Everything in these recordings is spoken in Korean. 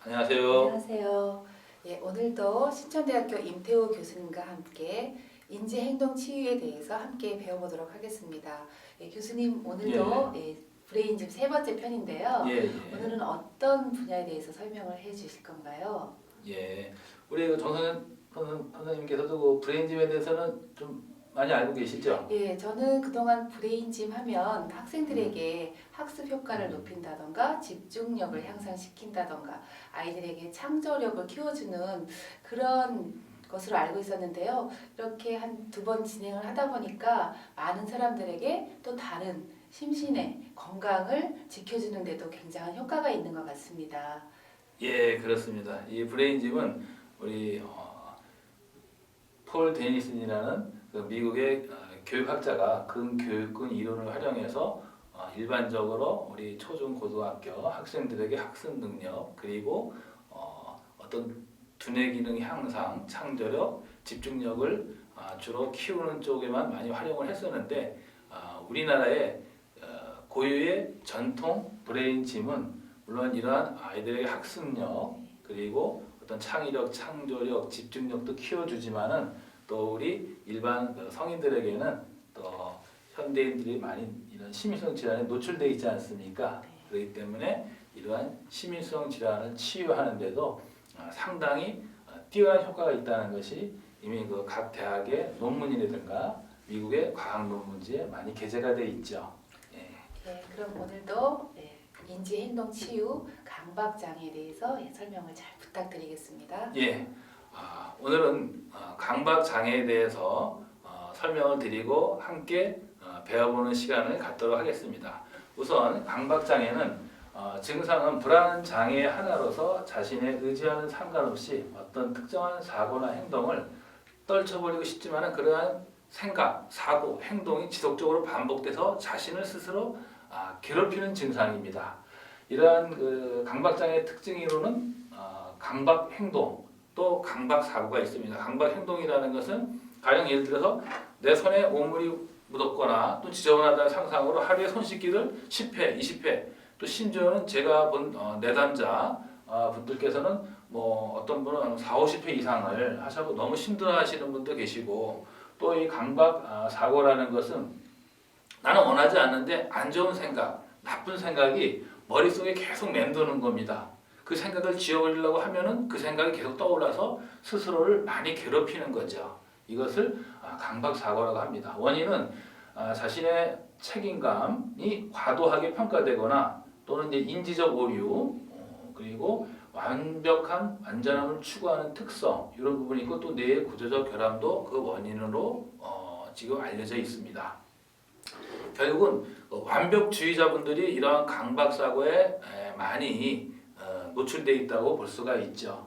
안녕하세요. 안녕하세요. 예, 오늘도 신천대학교 임태호 교수님과 함께 인지행동치유에 대해서 함께 배워보도록 하겠습니다. 예, 교수님 오늘도 브레인집 세 번째 편인데요. 예, 오늘은 어떤 분야에 대해서 설명을 해주실 건가요? 예. 우리 그 선생님께서도 그 브레인짐에 대해서는 좀 많이 알고 계시죠? 예, 저는 그동안 브레인짐 하면 학생들에게 학습 효과를 높인다던가 집중력을 향상시킨다던가 아이들에게 창조력을 키워주는 그런 것으로 알고 있었는데요. 이렇게 한 두 번 진행을 하다 보니까 많은 사람들에게 또 다른 심신의 건강을 지켜주는 데도 굉장한 효과가 있는 것 같습니다. 예, 그렇습니다. 이 브레인짐은 우리 폴 데니슨이라는 그 미국의 교육학자가 근교육군 이론을 활용해서 일반적으로 우리 초중 고등학교 학생들에게 학습 능력 그리고 어떤 두뇌 기능 향상, 창조력, 집중력을 주로 키우는 쪽에만 많이 활용을 했었는데 우리나라의 고유의 전통 브레인짐은 물론 이러한 아이들에게 학습력 그리고 어떤 창의력, 창조력, 집중력도 키워주지만은 또 우리 일반 성인들에게는 또 현대인들이 많이 이런 심신성 질환에 노출되어 있지 않습니까? 그렇기 때문에 이러한 심신성 질환을 치유하는데도 상당히 뛰어난 효과가 있다는 것이 이미 그 각 대학의 논문이라든가 미국의 과학 논문지에 많이 게재가 되어 있죠. 예. 네, 그럼 오늘도 인지행동치유 강박장애에 대해서 설명을 잘 부탁드리겠습니다. 예. 오늘은 강박 장애에 대해서 설명을 드리고 함께 배워보는 시간을 갖도록 하겠습니다. 우선 강박 장애는 증상은 불안 장애의 하나로서 자신의 의지와는 상관없이 어떤 특정한 사고나 행동을 떨쳐버리고 싶지만은 그러한 생각, 사고, 행동이 지속적으로 반복돼서 자신을 스스로 괴롭히는 증상입니다. 이러한 그 강박 장애의 특징으로는 강박 행동 또 강박 사고가 있습니다. 강박 행동이라는 것은 가령 예를 들어서 내 손에 오물이 묻었거나 또 지저분하다는 상상으로 하루에 손 씻기를 10회, 20회 또 심지어는 제가 본 내담자 분들께서는 뭐 어떤 분은 4, 50회 이상을 하셔서 너무 힘들어하시는 분도 계시고 또 이 강박 사고라는 것은 나는 원하지 않는데 안 좋은 생각, 나쁜 생각이 머릿속에 계속 맴도는 겁니다. 그 생각을 지워버리려고 하면은 그 생각이 계속 떠올라서 스스로를 많이 괴롭히는 거죠. 이것을 강박사고라고 합니다. 원인은 자신의 책임감이 과도하게 평가되거나 또는 이제 인지적 오류 그리고 완벽한 완전함을 추구하는 특성 이런 부분이 있고 또 뇌의 구조적 결함도 그 원인으로 지금 알려져 있습니다. 결국은 완벽주의자분들이 이러한 강박사고에 많이 노출되어 있다고 볼 수가 있죠.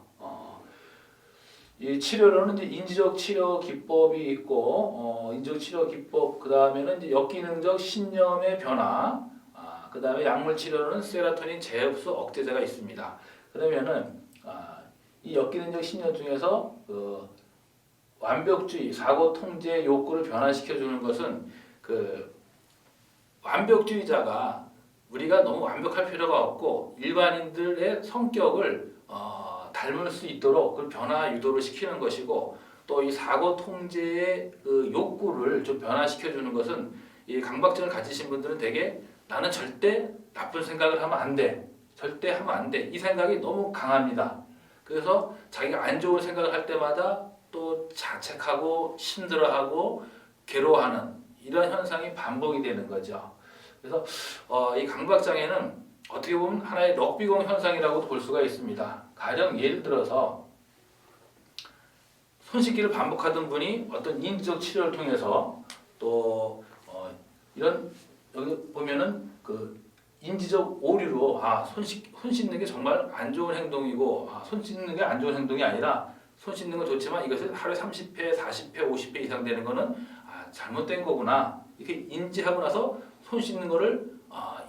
이 치료로는 이제 인지적 치료 기법이 있고, 인지적 치료 기법 그 다음에는 이제 역기능적 신념의 변화, 그 다음에 약물 치료로는 세로토닌 재흡수 억제제가 있습니다. 그러면은 이 역기능적 신념 중에서 그 완벽주의, 사고 통제 욕구를 변화시켜 주는 것은 그 완벽주의자가 우리가 너무 완벽할 필요가 없고 일반인들의 성격을 닮을 수 있도록 그 변화 유도를 시키는 것이고 또 이 사고 통제의 그 욕구를 좀 변화시켜 주는 것은 이 강박증을 가지신 분들은 되게 나는 절대 나쁜 생각을 하면 안 돼. 절대 하면 안 돼. 이 생각이 너무 강합니다. 그래서 자기가 안 좋은 생각을 할 때마다 또 자책하고 힘들어하고 괴로워하는 이런 현상이 반복이 되는 거죠. 그래서 이 강박장애는 어떻게 보면 하나의 럭비공 현상이라고도 볼 수가 있습니다. 가령 예를 들어서 손 씻기를 반복하던 분이 어떤 인지적 치료를 통해서 또 이런 여기 보면은 그 인지적 오류로 손 씻는 게 정말 안 좋은 행동이고 손 씻는 게 안 좋은 행동이 아니라 손 씻는 건 좋지만 이것을 하루에 30회, 40회, 50회 이상 되는 거는 잘못된 거구나 이렇게 인지하고 나서 손 씻는 거를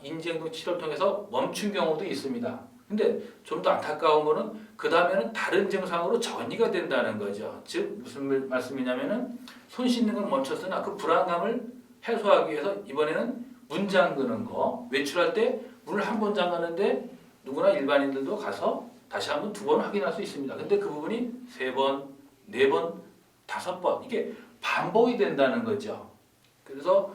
인지행동 치료를 통해서 멈춘 경우도 있습니다. 근데 좀 더 안타까운 거는 그 다음에는 다른 증상으로 전이가 된다는 거죠. 즉 무슨 말씀이냐면은 손 씻는 건 멈췄으나 그 불안감을 해소하기 위해서 이번에는 문 잠그는 거 외출할 때 문을 한 번 잠갔는데 누구나 일반인들도 가서 다시 한번 2번 확인할 수 있습니다. 근데 그 부분이 3번, 4번, 5번 이게 반복이 된다는 거죠. 그래서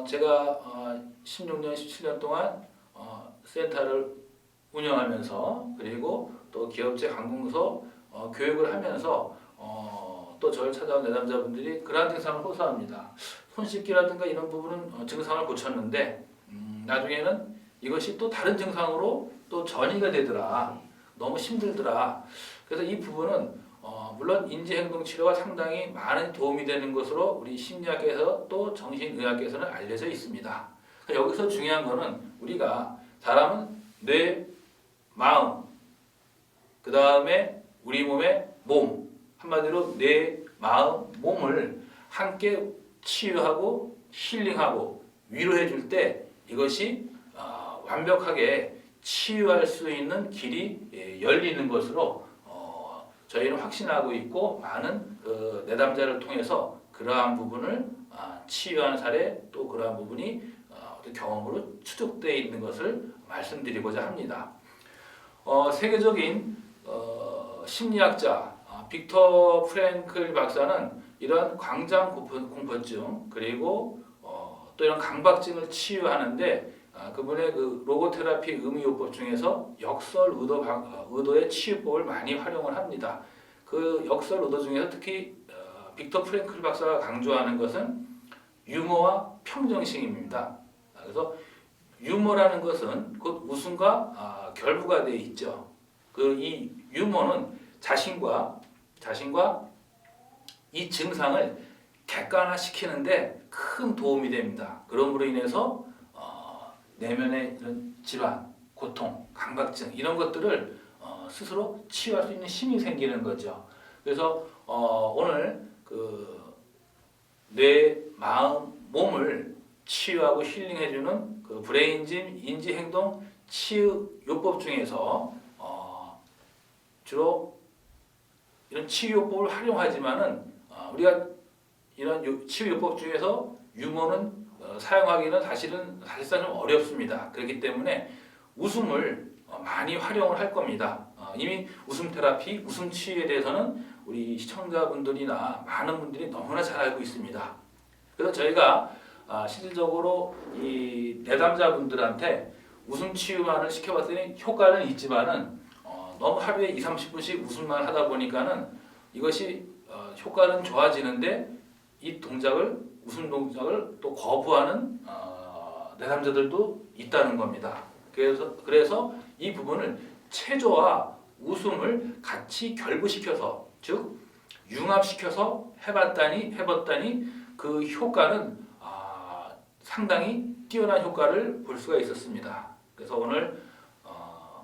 제가 16년, 17년 동안 센터를 운영하면서 그리고 또 기업체 관공서 교육을 하면서 또 저를 찾아온 내담자분들이 그러한 증상을 호소합니다. 손 씻기라든가 이런 부분은 증상을 고쳤는데 나중에는 이것이 또 다른 증상으로 또 전이가 되더라. 너무 힘들더라. 그래서 이 부분은 물론 인지행동 치료가 상당히 많은 도움이 되는 것으로 우리 심리학에서 또 정신의학에서는 알려져 있습니다. 여기서 중요한 거는 우리가 사람은 뇌, 마음, 그 다음에 우리 몸의 몸, 한마디로 뇌, 마음, 몸을 함께 치유하고 힐링하고 위로해 줄 때 이것이 완벽하게 치유할 수 있는 길이 열리는 것으로 저희는 확신하고 있고 많은 그 내담자를 통해서 그러한 부분을 치유하는 사례 또 그러한 부분이 어떤 경험으로 추적되어 있는 것을 말씀드리고자 합니다. 세계적인 심리학자 빅터 프랭클 박사는 이런 광장 공포증 그리고 또 이런 강박증을 치유하는데 그분의 그 로고테라피 의미요법 중에서 역설 의도의 치유법을 많이 활용을 합니다. 그 역설 의도 중에서 특히 빅터 프랭클 박사가 강조하는 것은 유머와 평정심입니다. 그래서 유머라는 것은 곧 웃음과 결부가 되어 있죠. 그 이 유머는 자신과 이 증상을 객관화시키는데 큰 도움이 됩니다. 그러므로 인해서 내면의 이런 질환, 고통, 강박증 이런 것들을 스스로 치유할 수 있는 힘이 생기는 거죠. 그래서 오늘 그 뇌, 마음, 몸을 치유하고 힐링해주는 그 브레인짐 인지행동 치유요법 중에서 주로 이런 치유요법을 활용하지만은 우리가 이런 치유요법 중에서 유머는 사용하기는 사실상 좀 어렵습니다. 그렇기 때문에 웃음을 많이 활용을 할 겁니다. 이미 웃음 테라피, 웃음 치유에 대해서는 우리 시청자분들이나 많은 분들이 너무나 잘 알고 있습니다. 그래서 저희가 실질적으로 이 내담자분들한테 웃음 치유만을 시켜봤더니 효과는 있지만은 너무 하루에 20-30분씩 웃음만 하다 보니까는 이것이 효과는 좋아지는데 이 웃음 동작을 또 거부하는 내담자들도 있다는 겁니다. 그래서 이 부분을 체조와 웃음을 같이 결부시켜서 즉 융합시켜서 해봤더니 그 효과는 상당히 뛰어난 효과를 볼 수가 있었습니다. 그래서 오늘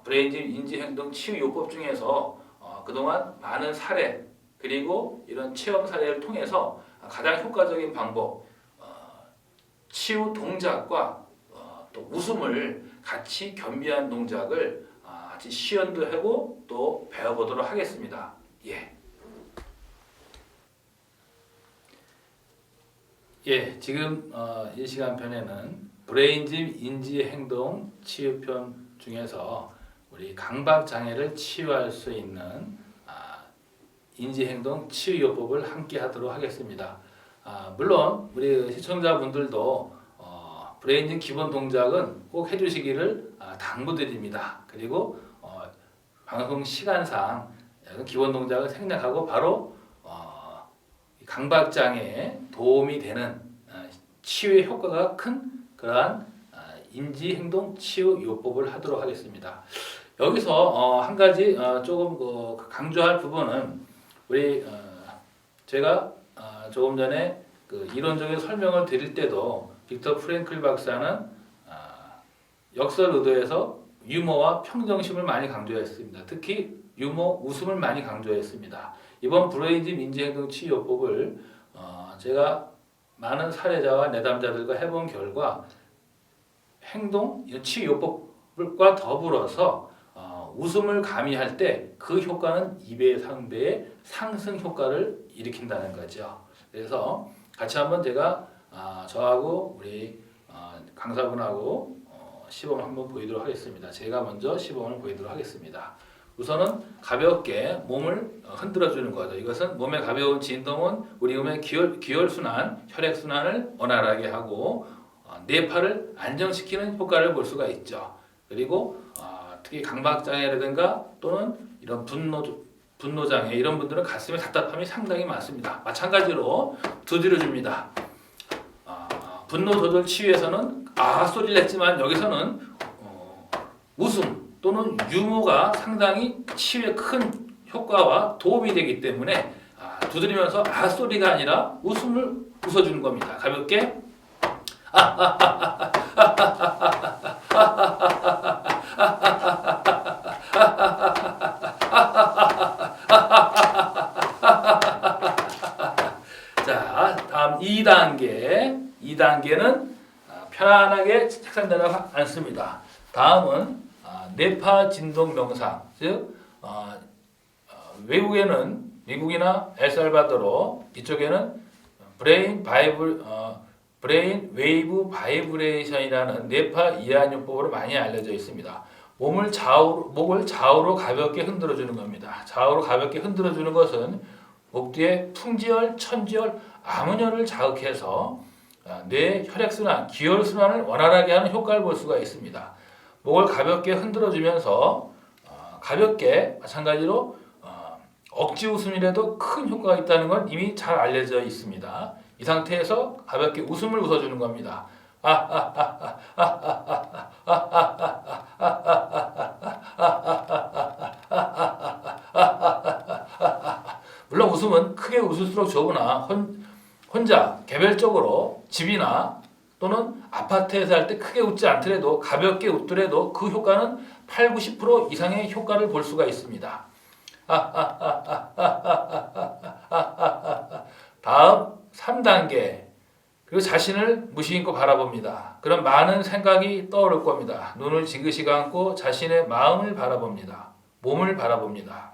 브레인짐 인지행동 치유요법 중에서 그동안 많은 사례 그리고 이런 체험 사례를 통해서 가장 효과적인 방법 치유 동작과 또 웃음을 같이 겸비한 동작을 같이 시연도 하고 또 배워보도록 하겠습니다. 지금 이 시간편에는 브레인짐 인지행동 치유편 중에서 우리 강박장애를 치유할 수 있는 인지행동 치유요법을 함께 하도록 하겠습니다. 물론 우리 시청자분들도 브레인짐 기본 동작은 꼭 해주시기를 당부드립니다. 그리고 방송 시간상 기본 동작을 생략하고 바로 강박장애에 도움이 되는 치유의 효과가 큰 그러한 인지행동 치유요법을 하도록 하겠습니다. 여기서 한 가지 조금 강조할 부분은 우리 제가 조금 전에 그 이론적인 설명을 드릴 때도 빅터 프랭클 박사는 역설 의도에서 유머와 평정심을 많이 강조했습니다. 특히 유머, 웃음을 많이 강조했습니다. 이번 브레인짐 인지행동 치유요법을 제가 많은 사례자와 내담자들과 해본 결과 행동 치유요법과 더불어서 웃음을 가미할 때 그 효과는 2배, 3배의 상승 효과를 일으킨다는 거죠. 그래서 같이 한번 제가 저하고 우리 강사분하고 시범을 한번 보이도록 하겠습니다. 제가 먼저 시범을 보이도록 하겠습니다. 우선은 가볍게 몸을 흔들어 주는 거죠. 이것은 몸의 가벼운 진동은 우리 몸의 기혈순환, 혈액순환을 원활하게 하고 뇌 팔을 안정시키는 효과를 볼 수가 있죠. 그리고 특히 강박장애라든가 또는 이런 분노장애 이런 분들은 가슴에 답답함이 상당히 많습니다. 마찬가지로 두드려 줍니다. 분노 조절 치유에서는 소리를 냈지만 여기서는 웃음 또는 유머가 상당히 치유에 큰 효과와 도움이 되기 때문에 두드리면서 소리가 아니라 웃음을 웃어주는 겁니다. 가볍게 자, 다음 2단계는 편안하게 책상대에 앉습니다. 다음은 뇌파 진동 명상, 즉 외국에는 미국이나 엘살바도르 이쪽에는 브레인 웨이브 바이브레이션이라는 뇌파 이완요법으로 많이 알려져 있습니다. 목을 좌우로 가볍게 흔들어 주는 겁니다. 좌우로 가볍게 흔들어 주는 것은 목 뒤에 풍지혈, 천지혈, 암은혈을 자극해서 뇌 혈액순환, 기혈순환을 원활하게 하는 효과를 볼 수가 있습니다. 목을 가볍게 흔들어 주면서 가볍게 마찬가지로 억지 웃음이라도 큰 효과가 있다는 건 이미 잘 알려져 있습니다. 이 상태에서 가볍게 웃음을 웃어주는 겁니다. 물론 웃음은 크게 웃을수록 좋으나 혼자 개별적으로 집이나 또는 아파트에서 할 때 크게 웃지 않더라도 가볍게 웃더라도 그 효과는 80-90% 이상의 효과를 볼 수가 있습니다. 다음 3단계 그리고 자신을 무심코 바라봅니다. 그럼 많은 생각이 떠오를 겁니다. 눈을 지그시 감고 자신의 마음을 바라봅니다. 몸을 바라봅니다.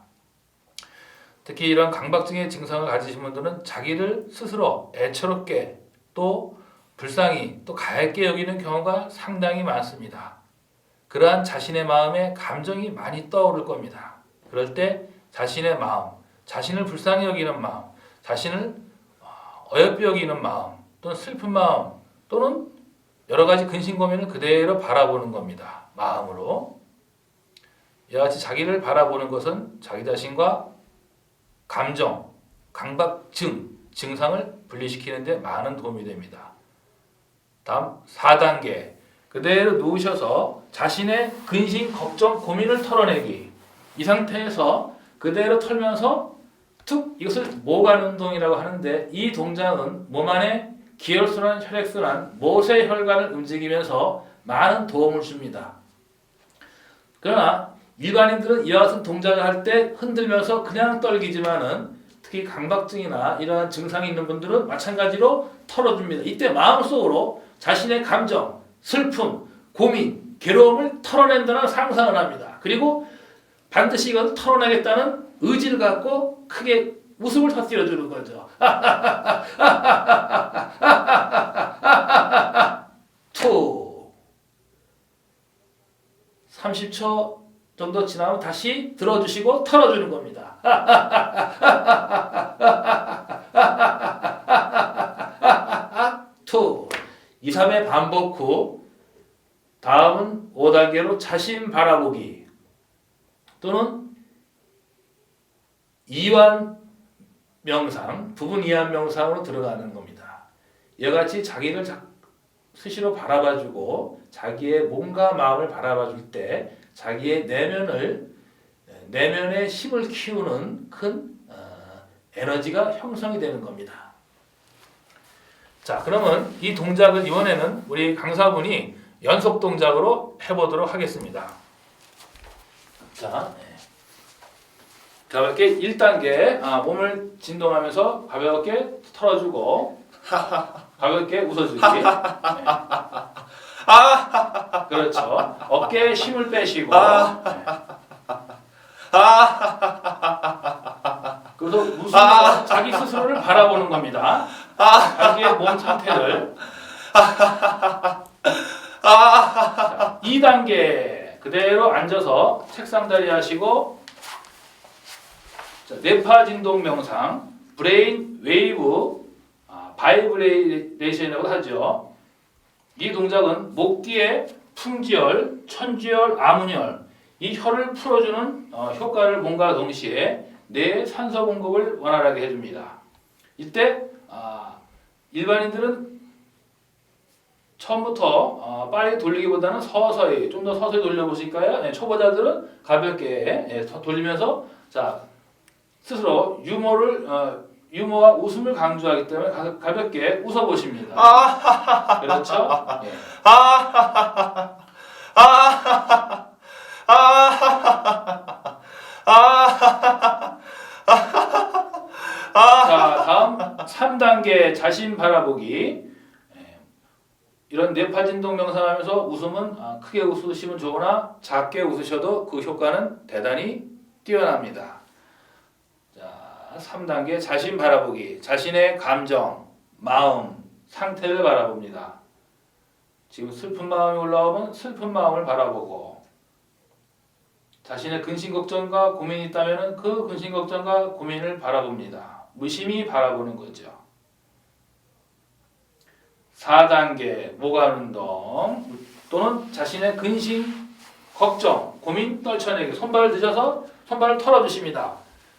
특히 이런 강박증의 증상을 가지신 분들은 자기를 스스로 애처롭게 또 불쌍히 또 가엽게 여기는 경우가 상당히 많습니다. 그러한 자신의 마음에 감정이 많이 떠오를 겁니다. 그럴 때 자신의 마음, 자신을 불쌍히 여기는 마음, 자신을 어여삐 여기는 마음, 또는 슬픈 마음, 또는 여러 가지 근심고민을 그대로 바라보는 겁니다. 마음으로. 이와 같이 자기를 바라보는 것은 자기 자신과 감정, 강박증, 증상을 분리시키는 데 많은 도움이 됩니다. 다음 4단계 그대로 누우셔서 자신의 근심, 걱정, 고민을 털어내기. 이 상태에서 그대로 털면서 툭 이것을 모관 운동이라고 하는데 이 동작은 몸 안에 기혈순환, 혈액순환, 모세 혈관을 움직이면서 많은 도움을 줍니다. 그러나 일반인들은 이와 같은 동작을 할 때 흔들면서 그냥 떨기지만은 특히 강박증이나 이러한 증상이 있는 분들은 마찬가지로 털어줍니다. 이때 마음속으로 자신의 감정, 슬픔, 고민, 괴로움을 털어낸다는 상상을 합니다. 그리고 반드시 이걸 털어내겠다는 의지를 갖고 크게 웃음을 터뜨려 주는 거죠. 투 30초 정도 지나면 다시 들어주시고 털어주는 겁니다. 투 2, 3회 반복 후 다음은 5단계로 자신 바라보기 또는 이완 명상, 부분 이완 명상으로 들어가는 겁니다. 이와 같이 자기를 스스로 바라봐주고 자기의 몸과 마음을 바라봐줄 때 자기의 내면의 힘을 키우는 큰 에너지가 형성이 되는 겁니다. 자, 그러면 이 동작을 이번에는 우리 강사분이 연속 동작으로 해보도록 하겠습니다. 자, 가볍게 1단계 몸을 진동하면서 가볍게 털어주고 가볍게 웃어주기. 네. 그렇죠. 어깨에 힘을 빼시고 네. 그래서 웃으면서 자기 스스로를 바라보는 겁니다. 자기의 몸 상태를. 자, 2단계 그대로 앉아서 책상 다리 하시고 자, 뇌파 진동 명상, 브레인 웨이브 바이브레이션이라고 하죠. 이 동작은 목 뒤에 풍지혈, 천지혈, 아문혈 이 혈을 풀어주는 효과를 몸과 동시에 뇌 산소 공급을 원활하게 해줍니다. 이때 일반인들은 처음부터 빨리 돌리기보다는 서서히 좀 더 서서히 돌려보실까요? 네, 초보자들은 가볍게 돌리면서 자 스스로 유머와 웃음을 강조하기 때문에 가볍게 웃어보십니다. 그렇죠? 예. 자, 다음 3단계 자신 바라보기. 이런 뇌파 진동 명상하면서 웃음은 크게 웃으시면 좋으나 작게 웃으셔도 그 효과는 대단히 뛰어납니다. 자, 3단계 자신 바라보기. 자신의 감정, 마음, 상태를 바라봅니다. 지금 슬픈 마음이 올라오면 슬픈 마음을 바라보고 자신의 근심 걱정과 고민이 있다면 그 근심 걱정과 고민을 바라봅니다. 무심히 바라보는 거죠. 4단계 모관 운동 또는 자신의 근심, 걱정, 고민 떨쳐내기. 손발을 드셔서 손발을 털어주십니다.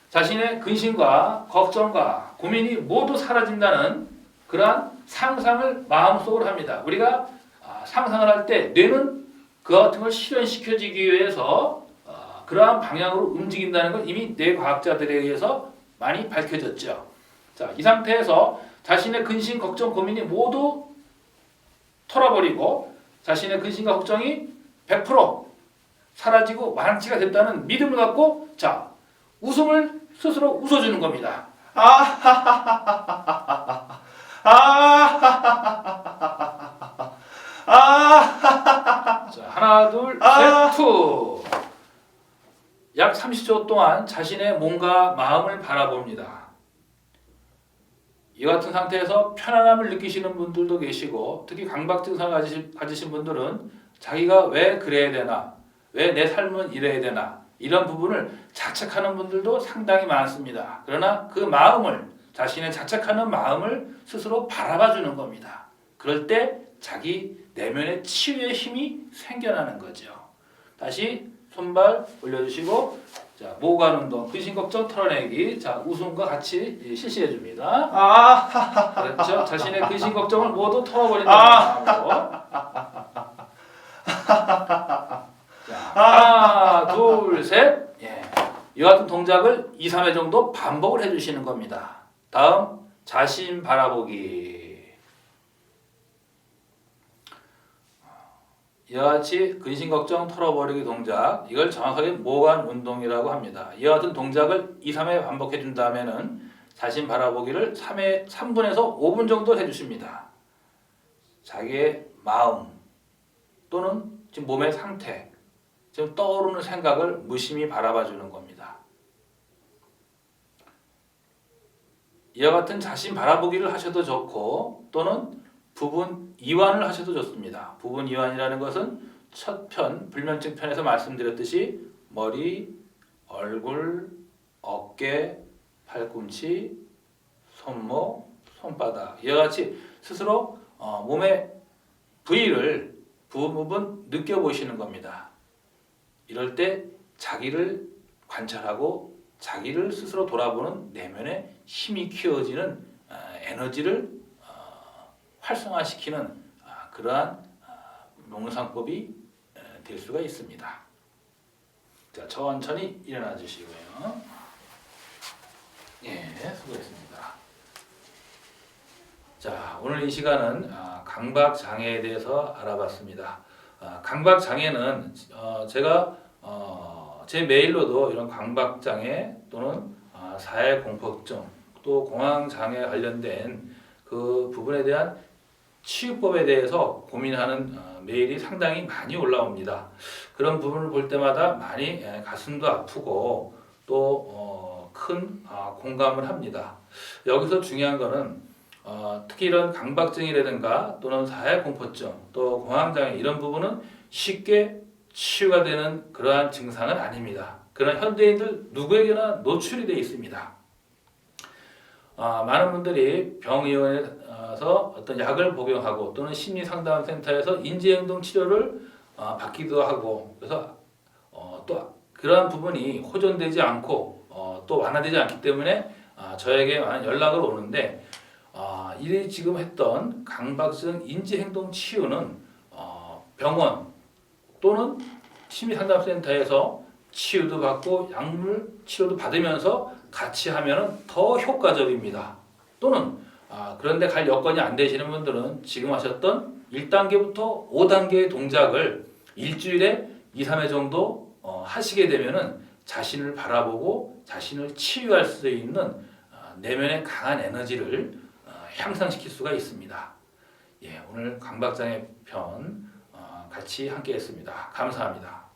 자신의 근심과 걱정과 고민이 모두 사라진다는 그러한 상상을 마음속으로 합니다. 우리가 상상을 할 때 뇌는 그 같은 걸 실현시켜지기 위해서 그러한 방향으로 움직인다는 건 이미 뇌과학자들에 의해서 많이 밝혀졌죠. 자, 이 상태에서 자신의 근심, 걱정, 고민이 모두 털어버리고 자신의 근심과 걱정이 100% 사라지고 완치가 됐다는 믿음을 갖고 자 웃음을 스스로 웃어주는 겁니다. 자, 하나, 둘, 셋, 투. 약 30초 동안 자신의 몸과 마음을 바라봅니다. 이 같은 상태에서 편안함을 느끼시는 분들도 계시고 특히 강박 증상을 가지신 분들은 자기가 왜 그래야 되나, 왜 내 삶은 이래야 되나 이런 부분을 자책하는 분들도 상당히 많습니다. 그러나 그 마음을 자신의 자책하는 마음을 스스로 바라봐 주는 겁니다. 그럴 때 자기 내면의 치유의 힘이 생겨나는 거죠. 다시 손발 올려주시고 자 모관 운동, 근심 걱정 털어내기. 자 웃음과 같이 실시해 줍니다. 그렇죠. 자신의 근심 걱정을 모두 털어버린다는 마음으로. 자 하나, 둘, 셋. 예. 이와 같은 동작을 2, 3회 정도 반복을 해주시는 겁니다. 다음 자신 바라보기. 이와 같이 근심 걱정 털어버리기 동작, 이걸 정확하게 모관 운동이라고 합니다. 이와 같은 동작을 2, 3회 반복해 준다면은 자신 바라보기를 3분에서 5분 정도 해주십니다. 자기의 마음 또는 지금 몸의 상태, 지금 떠오르는 생각을 무심히 바라봐 주는 겁니다. 이와 같은 자신 바라보기를 하셔도 좋고 또는 부분 이완을 하셔도 좋습니다. 부분 이완이라는 것은 첫 편, 불면증 편에서 말씀드렸듯이 머리, 얼굴, 어깨, 팔꿈치, 손목, 손바닥 이와 같이 스스로 몸의 부위를 부분 느껴보시는 겁니다. 이럴 때 자기를 관찰하고 자기를 스스로 돌아보는 내면의 힘이 키워지는 에너지를 활성화시키는 그러한 명상법이 될 수가 있습니다. 자, 천천히 일어나 주시고요. 예, 수고했습니다. 자, 오늘 이 시간은 강박 장애에 대해서 알아봤습니다. 강박 장애는 제가 제 메일로도 이런 강박 장애 또는 사회 공포증 또 공황 장애 관련된 그 부분에 대한 치유법에 대해서 고민하는 메일이 상당히 많이 올라옵니다. 그런 부분을 볼 때마다 많이 가슴도 아프고 또 큰 공감을 합니다. 여기서 중요한 거는 특히 이런 강박증이라든가 또는 사회공포증 또 공황장애 이런 부분은 쉽게 치유가 되는 그러한 증상은 아닙니다. 그런 현대인들 누구에게나 노출이 되어 있습니다. 많은 분들이 병의원에서 어떤 약을 복용하고 또는 심리상담센터에서 인지행동 치료를 받기도 하고 그래서 또 그러한 부분이 호전되지 않고 또 완화되지 않기 때문에 저에게 많은 연락을 오는데 이 지금 했던 강박증 인지행동 치유는 병원 또는 심리상담센터에서 치유도 받고 약물 치료도 받으면서 같이 하면 더 효과적입니다. 또는 그런데 갈 여건이 안 되시는 분들은 지금 하셨던 1단계부터 5단계의 동작을 일주일에 2, 3회 정도 하시게 되면은 자신을 바라보고 자신을 치유할 수 있는 내면의 강한 에너지를 향상시킬 수가 있습니다. 예, 오늘 강박장애 편 같이 함께 했습니다. 감사합니다.